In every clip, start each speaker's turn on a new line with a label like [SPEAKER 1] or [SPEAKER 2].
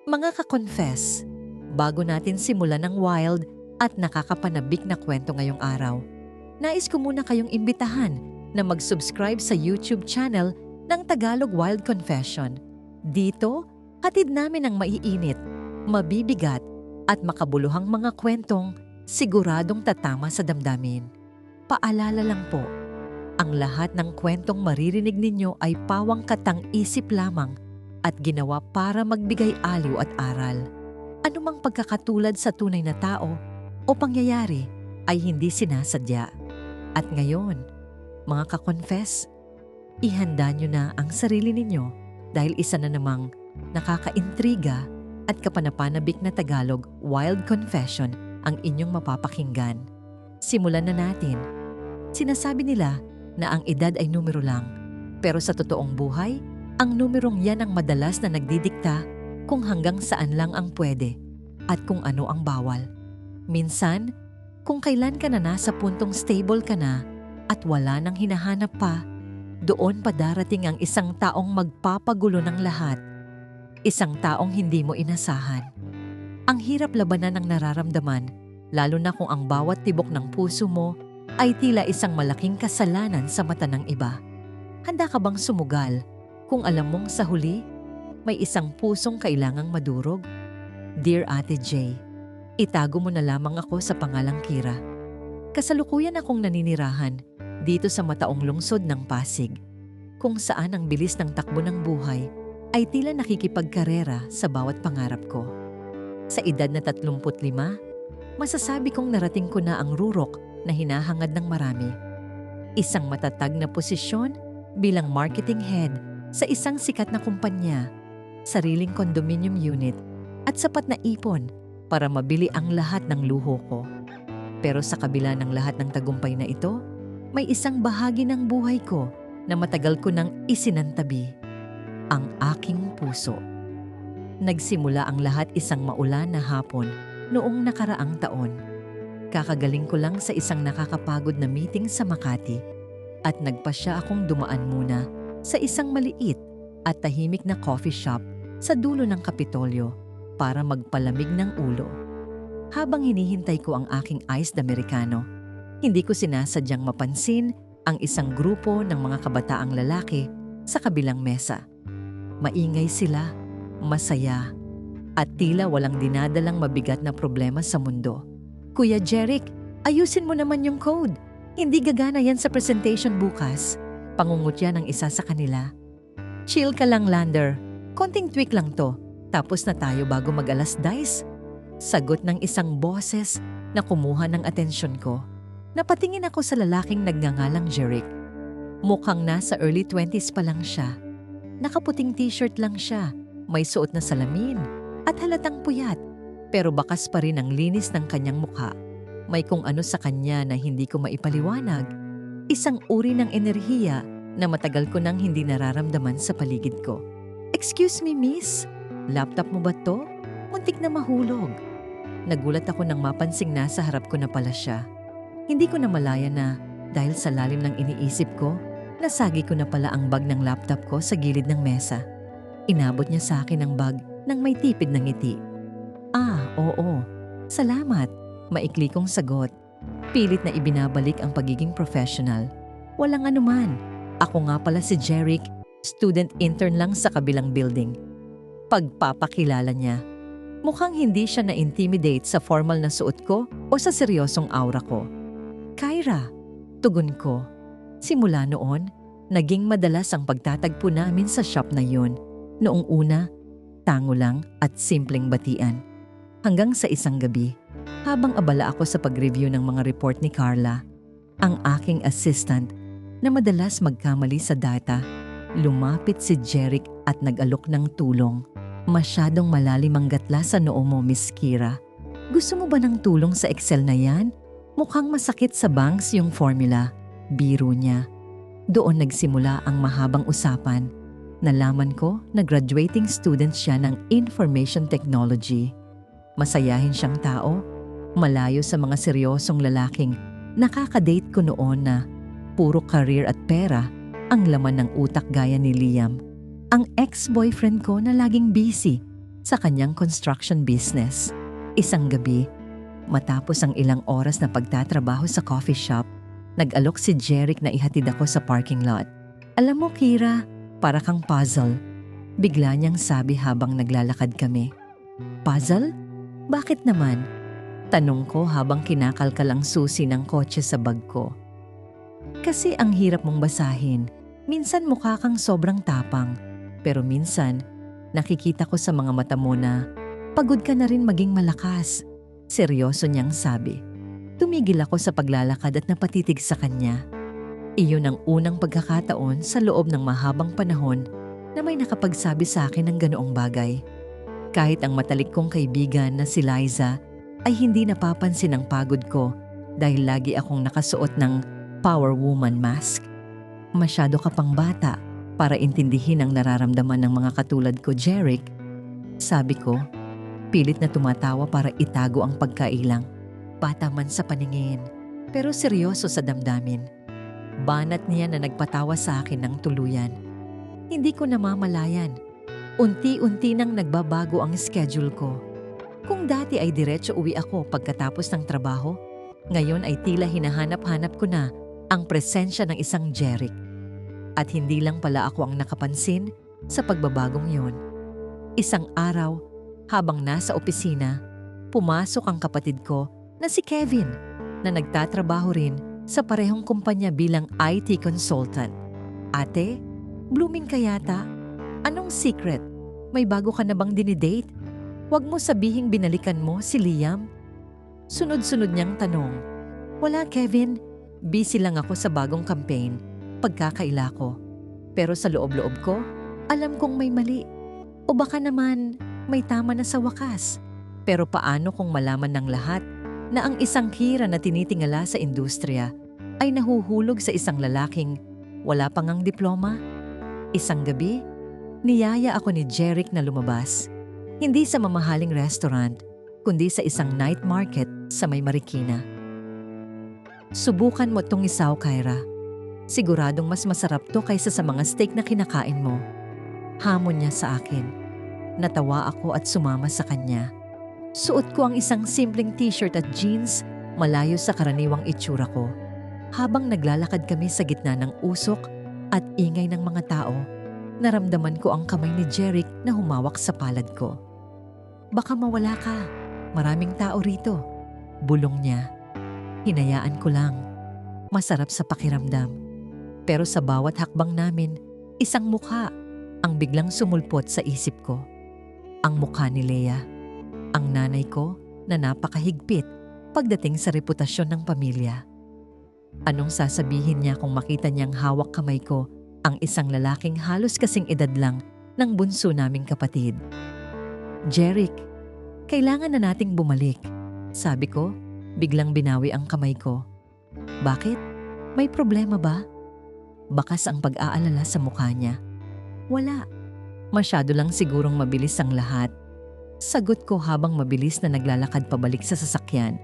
[SPEAKER 1] Mga ka-confess, bago natin simulan ng wild at nakakapanabik na kwento ngayong araw, nais ko muna kayong imbitahan na mag-subscribe sa YouTube channel ng Tagalog Wild Confession. Dito, hatid namin ang maiinit, mabibigat at makabuluhang mga kwentong siguradong tatama sa damdamin. Paalala lang po, ang lahat ng kwentong maririnig ninyo ay pawang katang-isip lamang at ginawa para magbigay aliw at aral. Anumang pagkakatulad sa tunay na tao o pangyayari ay hindi sinasadya. At ngayon, mga ka-confess, ihanda nyo na ang sarili ninyo dahil isa na namang nakakaintriga at kapanapanabik na Tagalog Wild Confession ang inyong mapapakinggan. Simulan na natin. Sinasabi nila na ang edad ay numero lang, pero sa totoong buhay, ang numerong yan ang madalas na nagdidikta kung hanggang saan lang ang pwede at kung ano ang bawal. Minsan, kung kailan ka na nasa puntong stable ka na at wala nang hinahanap pa, doon pa darating ang isang taong magpapagulo ng lahat. Isang taong hindi mo inasahan. Ang hirap labanan ng nararamdaman, lalo na kung ang bawat tibok ng puso mo ay tila isang malaking kasalanan sa mata ng iba. Handa ka bang sumugal kung alam mong sa huli, may isang pusong kailangang madurog? Dear Ate J, itago mo na lamang ako sa pangalang Kira. Kasalukuyan akong naninirahan dito sa mataong lungsod ng Pasig, kung saan ang bilis ng takbo ng buhay ay tila nakikipagkarera sa bawat pangarap ko. Sa edad na 35, masasabi kong narating ko na ang rurok na hinahangad ng marami. Isang matatag na posisyon bilang marketing head sa isang sikat na kumpanya, sariling condominium unit at sapat na ipon para mabili ang lahat ng luho ko. Pero sa kabila ng lahat ng tagumpay na ito, may isang bahagi ng buhay ko na matagal ko nang isinantabi, ang aking puso. Nagsimula ang lahat isang maulan na hapon noong nakaraang taon. Kakagaling ko lang sa isang nakakapagod na meeting sa Makati at nagpasya akong dumaan muna sa isang maliit at tahimik na coffee shop sa dulo ng Kapitolyo para magpalamig ng ulo. Habang hinihintay ko ang aking iced Americano, hindi ko sinasadyang mapansin ang isang grupo ng mga kabataang lalaki sa kabilang mesa. Maingay sila, masaya, at tila walang dinadalang mabigat na problema sa mundo. Kuya Jeric, ayusin mo naman yung code. Hindi gagana yan sa presentation bukas. Pangungutya ng isa sa kanila. Chill ka lang, Lander. Konting tweak lang to. Tapos na tayo bago mag-alas 10. Sagot ng isang boses na kumuha ng atensyon ko. Napatingin ako sa lalaking nagngangalang Jeric. Mukhang nasa early 20s pa lang siya. Nakaputing t-shirt lang siya, may suot na salamin, at halatang puyat. Pero bakas pa rin ang linis ng kanyang mukha. May kung ano sa kanya na hindi ko maipaliwanag. Isang uri ng enerhiya na matagal ko nang hindi nararamdaman sa paligid ko. Excuse me, miss? Laptop mo ba to? Muntik na mahulog. Nagulat ako nang mapansing nasa harap ko na pala siya. Hindi ko na malaya na dahil sa lalim ng iniisip ko, nasagi ko na pala ang bag ng laptop ko sa gilid ng mesa. Inabot niya sa akin ang bag nang may tipid ng ngiti. Ah, oo. Salamat. Maikli kong sagot. Pilit na ibinabalik ang pagiging professional. Walang anuman. Ako nga pala si Jeric, student intern lang sa kabilang building. Pagpapakilala niya. Mukhang hindi siya na-intimidate sa formal na suot ko o sa seryosong aura ko. Kyra, tugon ko. Simula noon, naging madalas ang pagtatagpo namin sa shop na yun. Noong una, tango lang at simpleng batian. Hanggang sa isang gabi, habang abala ako sa pag-review ng mga report ni Carla, ang aking assistant na madalas magkamali sa data, lumapit si Jeric at nag-alok ng tulong. Masyadong malalim ang gatla sa noo mo, Miss Kira. Gusto mo ba ng tulong sa Excel na yan? Mukhang masakit sa banks yung formula. Biro niya. Doon nagsimula ang mahabang usapan. Nalaman ko na graduating student siya ng Information Technology. Masayahin siyang tao, malayo sa mga seryosong lalaking nakakadate ko noon na puro career at pera ang laman ng utak gaya ni Liam. Ang ex-boyfriend ko na laging busy sa kanyang construction business. Isang gabi, matapos ang ilang oras na pagtatrabaho sa coffee shop, nag-alok si Jeric na ihatid ako sa parking lot. Alam mo, Kira, para kang puzzle. Bigla niyang sabi habang naglalakad kami. Puzzle? Bakit naman? Tanong ko habang kinakalkal ang susi ng kotse sa bag ko. Kasi ang hirap mong basahin. Minsan mukha kang sobrang tapang, pero minsan nakikita ko sa mga mata mo na pagod ka na rin maging malakas. Seryoso niyang sabi. Tumigil ako sa paglalakad at napatitig sa kanya. Iyon ang unang pagkakataon sa loob ng mahabang panahon na may nakapagsabi sa akin ng ganoong bagay. Kahit ang matalik kong kaibigan na si Liza ay hindi napapansin ang pagod ko dahil lagi akong nakasuot ng Power Woman mask. Masyado ka pang bata para intindihin ang nararamdaman ng mga katulad ko, Jeric. Sabi ko, pilit na tumatawa para itago ang pagkailang. Bata man sa paningin, pero seryoso sa damdamin. Banat niya na nagpatawa sa akin ng tuluyan. Hindi ko namamalayan. Unti-unti nang nagbabago ang schedule ko. Kung dati ay diretso uwi ako pagkatapos ng trabaho, ngayon ay tila hinahanap-hanap ko na ang presensya ng isang Jeric. At hindi lang pala ako ang nakapansin sa pagbabagong yun. Isang araw, habang nasa opisina, pumasok ang kapatid ko na si Kevin na nagtatrabaho rin sa parehong kumpanya bilang IT consultant. Ate, blooming ka yata? Anong secret? May bago ka na bang dinidate? Huwag mo sabihing binalikan mo si Liam. Sunod-sunod niyang tanong. Wala, Kevin. Busy lang ako sa bagong campaign. Pagkakaila ko. Pero sa loob-loob ko, alam kong may mali. O baka naman may tama na sa wakas. Pero paano kung malaman ng lahat na ang isang Kira na tinitingala sa industriya ay nahuhulog sa isang lalaking wala pang ang diploma? Isang gabi, niyaya ako ni Jeric na lumabas. Hindi sa mamahaling restaurant, kundi sa isang night market sa may Marikina. Subukan mo tong isaw, Kyra. Siguradong mas masarap to kaysa sa mga steak na kinakain mo. Hamon niya sa akin. Natawa ako at sumama sa kanya. Suot ko ang isang simpleng t-shirt at jeans, malayo sa karaniwang itsura ko. Habang naglalakad kami sa gitna ng usok at ingay ng mga tao, naramdaman ko ang kamay ni Jeric na humawak sa palad ko. Baka mawala ka. Maraming tao rito. Bulong niya. Hinayaan ko lang. Masarap sa pakiramdam. Pero sa bawat hakbang namin, isang mukha ang biglang sumulpot sa isip ko. Ang mukha ni Lea. Ang nanay ko na napakahigpit pagdating sa reputasyon ng pamilya. Anong sasabihin niya kung makita niyang hawak kamay ko ang isang lalaking halos kasing edad lang ng bunso naming kapatid? Jeric, kailangan na nating bumalik. Sabi ko, biglang binawi ang kamay ko. Bakit? May problema ba? Bakas ang pag-aalala sa mukha niya. Wala. Masyado lang sigurong mabilis ang lahat. Sagot ko habang mabilis na naglalakad pabalik sa sasakyan.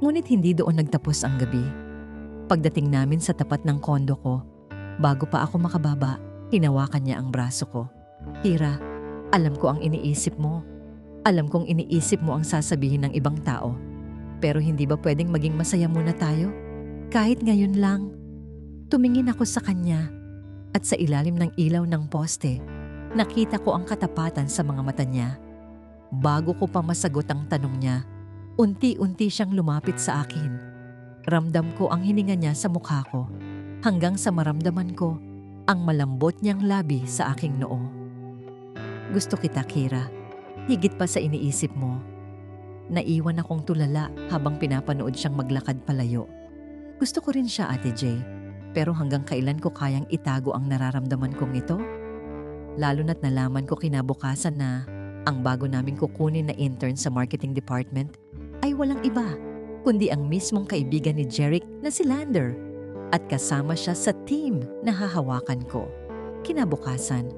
[SPEAKER 1] Ngunit hindi doon nagtapos ang gabi. Pagdating namin sa tapat ng kondo ko, bago pa ako makababa, hinawakan niya ang braso ko. Kira, alam ko ang iniisip mo. Alam kong iniisip mo ang sasabihin ng ibang tao. Pero hindi ba pwedeng maging masaya muna tayo? Kahit ngayon lang. Tumingin ako sa kanya at sa ilalim ng ilaw ng poste, nakita ko ang katapatan sa mga mata niya. Bago ko pa masagot ang tanong niya, unti-unti siyang lumapit sa akin. Ramdam ko ang hininga niya sa mukha ko, hanggang sa maramdaman ko ang malambot niyang labi sa aking noo. Gusto kita, Kira. Higit pa sa iniisip mo. Naiwan akong tulala habang pinapanood siyang maglakad palayo. Gusto ko rin siya, Ate Jay. Pero hanggang kailan ko kayang itago ang nararamdaman kong ito? Lalo na't nalaman ko kinabukasan na ang bago naming kukunin na intern sa marketing department ay walang iba, kundi ang mismong kaibigan ni Jeric na si Lander. At kasama siya sa team na hahawakan ko. Kinabukasan,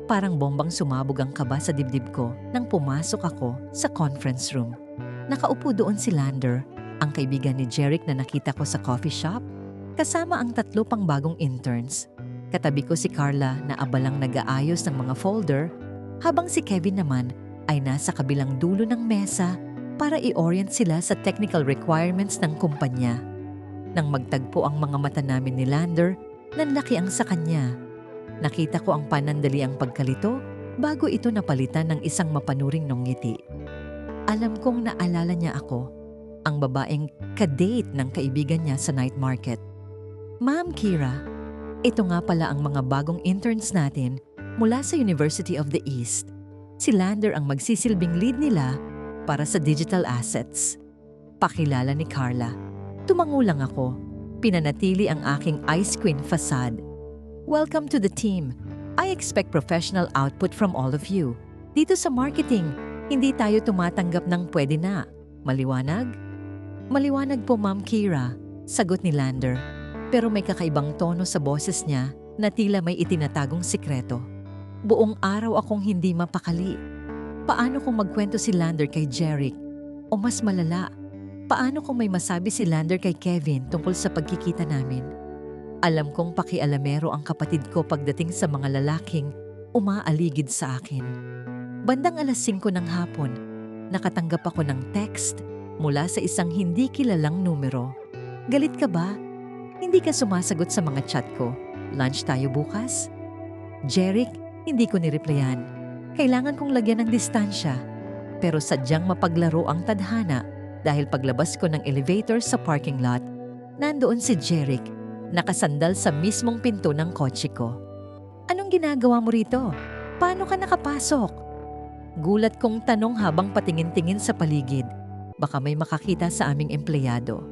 [SPEAKER 1] parang bombang sumabog ang kaba sa dibdib ko nang pumasok ako sa conference room. Nakaupo doon si Lander, ang kaibigan ni Jeric na nakita ko sa coffee shop, kasama ang 3 pang bagong interns. Katabi ko si Carla na abalang nag-aayos ng mga folder, habang si Kevin naman ay nasa kabilang dulo ng mesa para i-orient sila sa technical requirements ng kumpanya. Nang magtagpo ang mga mata namin ni Lander, nanlaki ang sa kanya. Nakita ko ang panandaliang pagkalito bago ito napalitan ng isang mapanuring ngiti. Alam kong naalala niya ako, ang babaeng kadate ng kaibigan niya sa night market. Ma'am Kira, ito nga pala ang mga bagong interns natin mula sa University of the East. Si Lander ang magsisilbing lead nila para sa digital assets. Pakilala ni Carla. Tumango lang ako. Pinanatili ang aking ice queen facade. Welcome to the team. I expect professional output from all of you. Dito sa marketing, hindi tayo tumatanggap ng pwede na. Maliwanag? Maliwanag po, Ma'am Kira, sagot ni Lander. Pero may kakaibang tono sa boses niya na tila may itinatagong sikreto. Buong araw akong hindi mapakali. Paano kung magkwento si Lander kay Jeric? O mas malala, paano kung may masabi si Lander kay Kevin tungkol sa pagkikita namin? Alam kong pakialamero ang kapatid ko pagdating sa mga lalaking umaaligid sa akin. Bandang 5:00 ng hapon, nakatanggap ako ng text mula sa isang hindi kilalang numero. Galit ka ba? Hindi ka sumasagot sa mga chat ko. Lunch tayo bukas? Jeric, hindi ko nireplyan. Kailangan kong lagyan ng distansya. Pero sadyang mapaglaro ang tadhana dahil paglabas ko ng elevator sa parking lot, nandoon si Jeric, nakasandal sa mismong pinto ng kotse ko. Anong ginagawa mo rito? Paano ka nakapasok? Gulat kong tanong habang patingin-tingin sa paligid. Baka may makakita sa aming empleyado.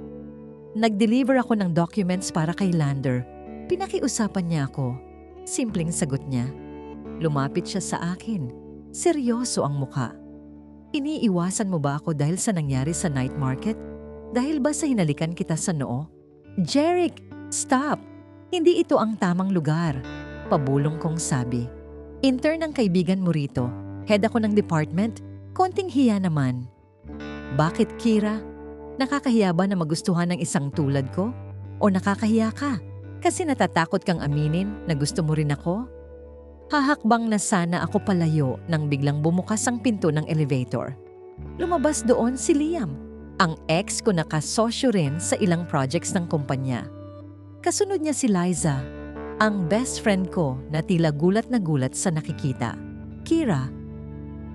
[SPEAKER 1] Nag-deliver ako ng documents para kay Lander. Pinakiusapan niya ako. Simpleng sagot niya. Lumapit siya sa akin. Seryoso ang mukha. Iniiwasan mo ba ako dahil sa nangyari sa night market? Dahil ba sa hinalikan kita sa noo? Jeric, stop! Hindi ito ang tamang lugar. Pabulong kong sabi. Intern ang kaibigan mo rito. Head ako ng department. Konting hiya naman. Bakit, Kira? Nakakahiya ba na magustuhan ng isang tulad ko? O nakakahiya ka? Kasi natatakot kang aminin na gusto mo rin ako? Hahakbang na sana ako palayo nang biglang bumukas ang pinto ng elevator. Lumabas doon si Liam, ang ex ko na kasosyo rin sa ilang projects ng kumpanya. Kasunod niya si Liza, ang best friend ko na tila gulat na gulat sa nakikita. Kira,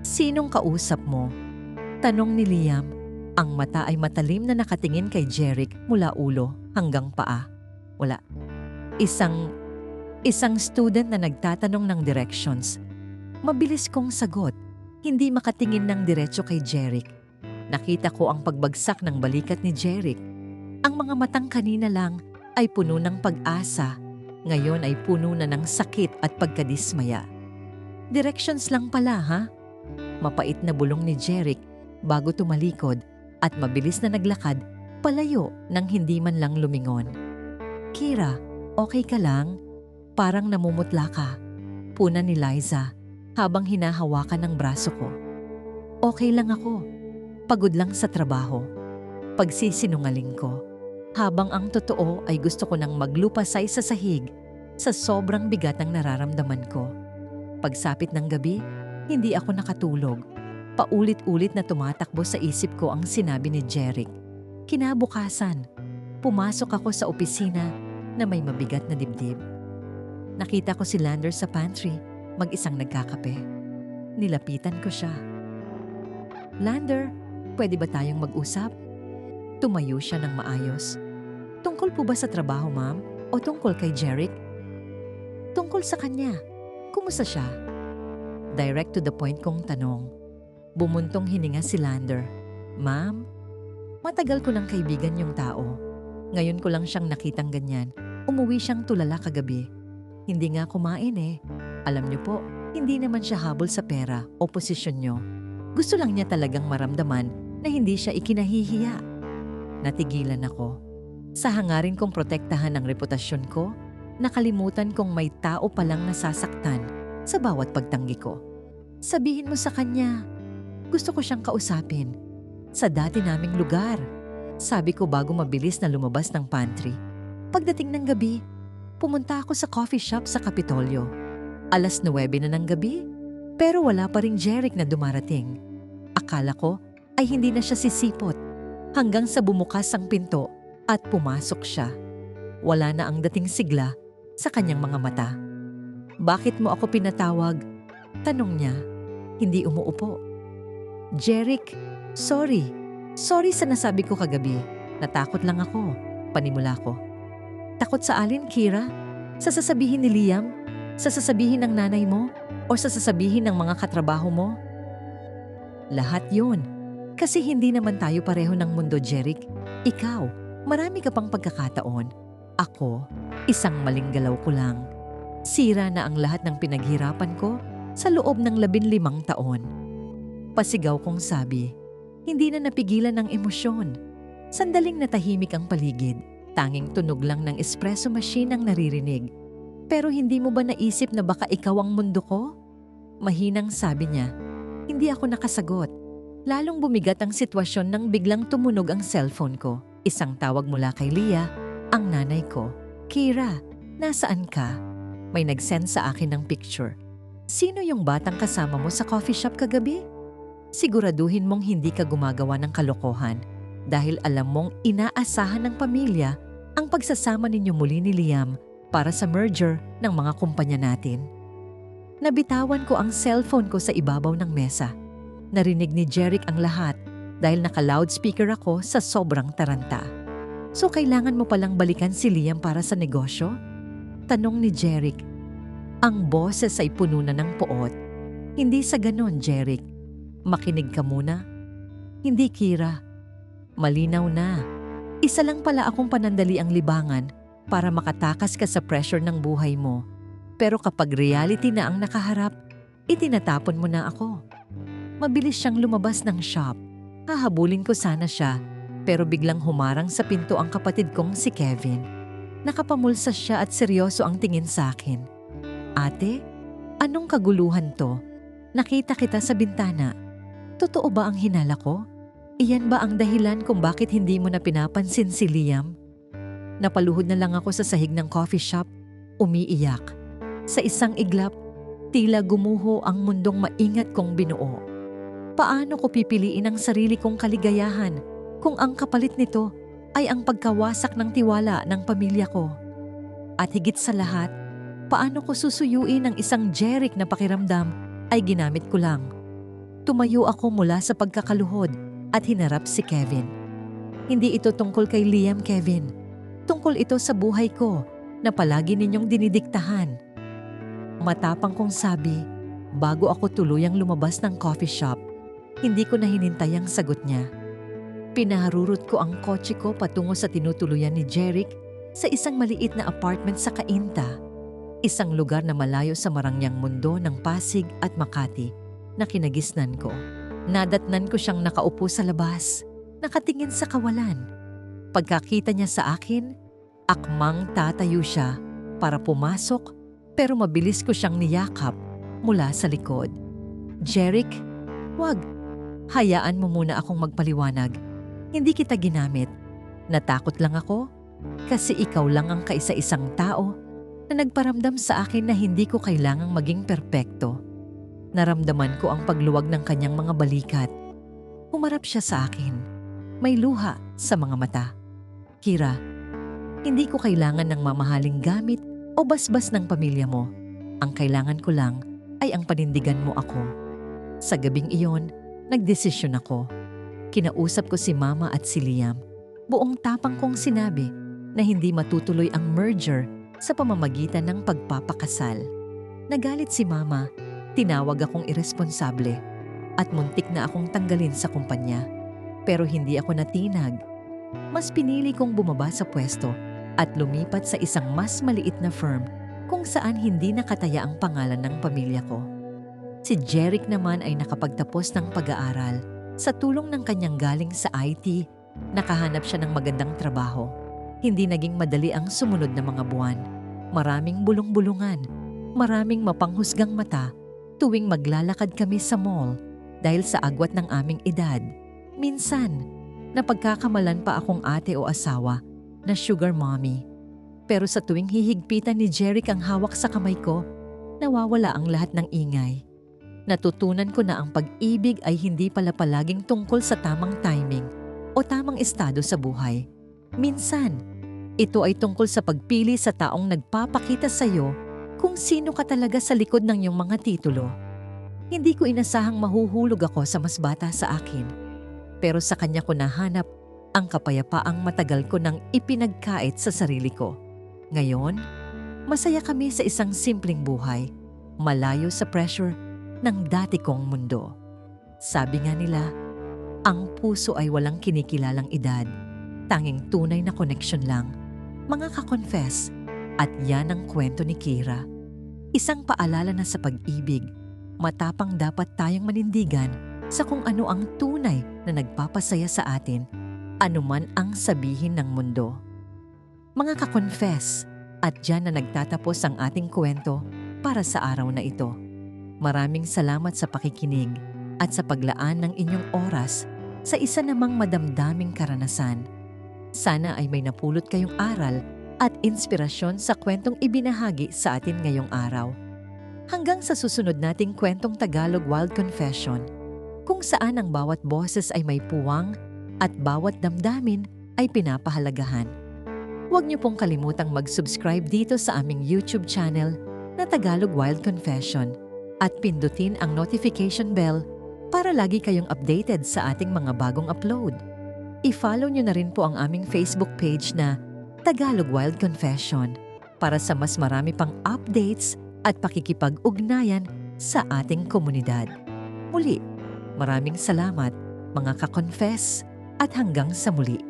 [SPEAKER 1] sinong kausap mo? Tanong ni Liam. Ang mata ay matalim na nakatingin kay Jeric mula ulo hanggang paa. Wala. Isang student na nagtatanong ng directions. Mabilis kong sagot, hindi makatingin ng diretso kay Jeric. Nakita ko ang pagbagsak ng balikat ni Jeric. Ang mga matang kanina lang ay puno ng pag-asa. Ngayon ay puno na ng sakit at pagkadismaya. Directions lang pala, ha? Mapait na bulong ni Jeric bago tumalikod at mabilis na naglakad palayo nang hindi man lang lumingon. Kira, okay ka lang? Parang namumutla ka. Puna ni Liza habang hinahawakan ng braso ko. Okay lang ako. Pagod lang sa trabaho. Pagsisinungaling ko. Habang ang totoo ay gusto ko nang maglupasay sa sahig sa sobrang bigat ng nararamdaman ko. Pagsapit ng gabi, hindi ako nakatulog. Paulit-ulit na tumatakbo sa isip ko ang sinabi ni Jeric. Kinabukasan, pumasok ako sa opisina na may mabigat na dibdib. Nakita ko si Lander sa pantry, mag-isang nagkakape. Nilapitan ko siya. Lander, pwede ba tayong mag-usap? Tumayo siya ng maayos. Tungkol po ba sa trabaho, ma'am? O tungkol kay Jeric? Tungkol sa kanya. Kumusta siya? Direct to the point kong tanong. Bumuntong hininga si Lander. Ma'am, matagal ko ng kaibigan yung tao. Ngayon ko lang siyang nakitang ganyan. Umuwi siyang tulala kagabi. Hindi nga kumain eh. Alam niyo po, hindi naman siya habol sa pera o posisyon niyo. Gusto lang niya talagang maramdaman na hindi siya ikinahihiya. Natigilan ako. Sa hangarin kong protektahan ang reputasyon ko, nakalimutan kong may tao palang nasasaktan sa bawat pagtanggi ko. Sabihin mo sa kanya, gusto ko siyang kausapin. Sa dati naming lugar, sabi ko bago mabilis na lumabas ng pantry. Pagdating ng gabi, pumunta ako sa coffee shop sa Kapitolyo. 9:00 na ng gabi, Pero wala pa ring Jeric na dumarating. Akala ko ay hindi na siya sisipot hanggang sa bumukas ang pinto at pumasok siya. Wala na ang dating sigla sa kanyang mga mata. "Bakit mo ako pinatawag?" tanong niya. Hindi umuupo. "Jeric, sorry. Sorry sa nasabi ko kagabi. Natakot lang ako," panimula ko. "Takot sa alin, Kira? Sa sasabihin ni Liam? Sa sasabihin ng nanay mo? O sa sasabihin ng mga katrabaho mo?" "Lahat yun. Kasi hindi naman tayo pareho ng mundo, Jeric. Ikaw, marami ka pang pagkakataon. Ako, isang maling galaw ko lang. Sira na ang lahat ng pinaghirapan ko sa loob ng 15 taon. Pasigaw kong sabi. Hindi na napigilan ng emosyon. Sandaling natahimik ang paligid. Tanging tunog lang ng espresso machine ang naririnig. "Pero hindi mo ba naisip na baka ikaw ang mundo ko?" Mahinang sabi niya. Hindi ako nakasagot. Lalong bumigat ang sitwasyon nang biglang tumunog ang cellphone ko. Isang tawag mula kay Leah, ang nanay ko. "Kira, nasaan ka?" May nag-send sa akin ng picture. "Sino yung batang kasama mo sa coffee shop kagabi?" Siguraduhin mong hindi ka gumagawa ng kalokohan dahil alam mong inaasahan ng pamilya ang pagsasama ninyo muli ni Liam para sa merger ng mga kumpanya natin. Nabitawan ko ang cellphone ko sa ibabaw ng mesa. Narinig ni Jeric ang lahat dahil naka-loudspeaker ako sa sobrang taranta. "So kailangan mo palang balikan si Liam para sa negosyo?" tanong ni Jeric. Ang boses ay puno na ng poot. "Hindi sa ganon, Jeric. Makinig ka muna." "Hindi, Kira. Malinaw na. Isa lang pala akong panandali ang libangan para makatakas ka sa pressure ng buhay mo. Pero kapag reality na ang nakaharap, itinatapon mo na ako." Mabilis siyang lumabas ng shop. Hahabulin ko sana siya, pero biglang humarang sa pinto ang kapatid kong si Kevin. Nakapamulsa siya at seryoso ang tingin sa akin. "Ate, anong kaguluhan to? Nakita kita sa bintana. Totoo ba ang hinala ko? Iyan ba ang dahilan kung bakit hindi mo na pinapansin si Liam?" Napaluhod na lang ako sa sahig ng coffee shop, umiiyak. Sa isang iglap, tila gumuho ang mundong maingat kong binuo. Paano ko pipiliin ang sarili kong kaligayahan kung ang kapalit nito ay ang pagkawasak ng tiwala ng pamilya ko? At higit sa lahat, paano ko susuyuin ang isang Jeric na pakiramdam ay ginamit ko lang? Tumayo ako mula sa pagkakaluhod at hinarap si Kevin. "Hindi ito tungkol kay Liam, Kevin. Tungkol ito sa buhay ko na palagi ninyong dinidiktahan." Matapang kong sabi bago ako tuluyang lumabas ng coffee shop. Hindi ko na hinintay ang sagot niya. Pinaharurot ko ang kotse ko patungo sa tinutuluyan ni Jeric sa isang maliit na apartment sa Cainta. Isang lugar na malayo sa marangyang mundo ng Pasig at Makati na kinagisnan ko. Nadatnan ko siyang nakaupo sa labas, nakatingin sa kawalan. Pagkakita niya sa akin, akmang tatayo siya para pumasok pero mabilis ko siyang niyakap mula sa likod. "Jeric, wag. Hayaan mo muna akong magpaliwanag. Hindi kita ginamit. Natakot lang ako kasi ikaw lang ang kaisa-isang tao na nagparamdam sa akin na hindi ko kailangang maging perpekto." Naramdaman ko ang pagluwag ng kanyang mga balikat. Humarap siya sa akin. May luha sa mga mata. "Kira, hindi ko kailangan ng mamahaling gamit o basbas ng pamilya mo. Ang kailangan ko lang ay ang panindigan mo ako." Sa gabing iyon, nagdesisyon ako. Kinausap ko si Mama at si Liam. Buong tapang kong sinabi na hindi matutuloy ang merger sa pamamagitan ng pagpapakasal. Nagalit si Mama, tinawag akong iresponsable at muntik na akong tanggalin sa kumpanya. Pero hindi ako natinag. Mas pinili kong bumaba sa pwesto at lumipat sa isang mas maliit na firm kung saan hindi nakataya ang pangalan ng pamilya ko. Si Jeric naman ay nakapagtapos ng pag-aaral. Sa tulong ng kanyang galing sa IT, nakahanap siya ng magandang trabaho. Hindi naging madali ang sumunod na mga buwan. Maraming bulong-bulungan, maraming mapanghusgang mata tuwing maglalakad kami sa mall dahil sa agwat ng aming edad. Minsan, napagkakamalan pa akong ate o asawa na sugar mommy. Pero sa tuwing hihigpitan ni Jeric ang hawak sa kamay ko, nawawala ang lahat ng ingay. Natutunan ko na ang pag-ibig ay hindi pala palaging tungkol sa tamang timing o tamang estado sa buhay. Minsan, ito ay tungkol sa pagpili sa taong nagpapakita sa iyo kung sino ka talaga sa likod ng iyong mga titulo. Hindi ko inasahang mahuhulog ako sa mas bata sa akin, pero sa kanya ko nahanap ang kapayapaang matagal ko nang ipinagkait sa sarili ko. Ngayon, masaya kami sa isang simpleng buhay, malayo sa pressure ng dati kong mundo. Sabi nga nila, ang puso ay walang kinikilalang edad, tanging tunay na koneksyon lang. Mga ka-confess, at yan ang kwento ni Kira. Isang paalala na sa pag-ibig, matapang dapat tayong manindigan sa kung ano ang tunay na nagpapasaya sa atin, anuman ang sabihin ng mundo. Mga ka-confess, at dyan na nagtatapos ang ating kwento para sa araw na ito. Maraming salamat sa pakikinig at sa paglaan ng inyong oras sa isa namang madamdaming karanasan. Sana ay may napulot kayong aral at inspirasyon sa kwentong ibinahagi sa atin ngayong araw. Hanggang sa susunod nating kwentong Tagalog Wild Confession, kung saan ang bawat boses ay may puwang at bawat damdamin ay pinapahalagahan. Huwag niyo pong kalimutang mag-subscribe dito sa aming YouTube channel na Tagalog Wild Confession at pindutin ang notification bell para lagi kayong updated sa ating mga bagong upload. I-follow nyo na rin po ang aming Facebook page na Tagalog Wild Confession para sa mas marami pang updates at pakikipag-ugnayan sa ating komunidad. Muli, maraming salamat mga ka-confess at hanggang sa muli.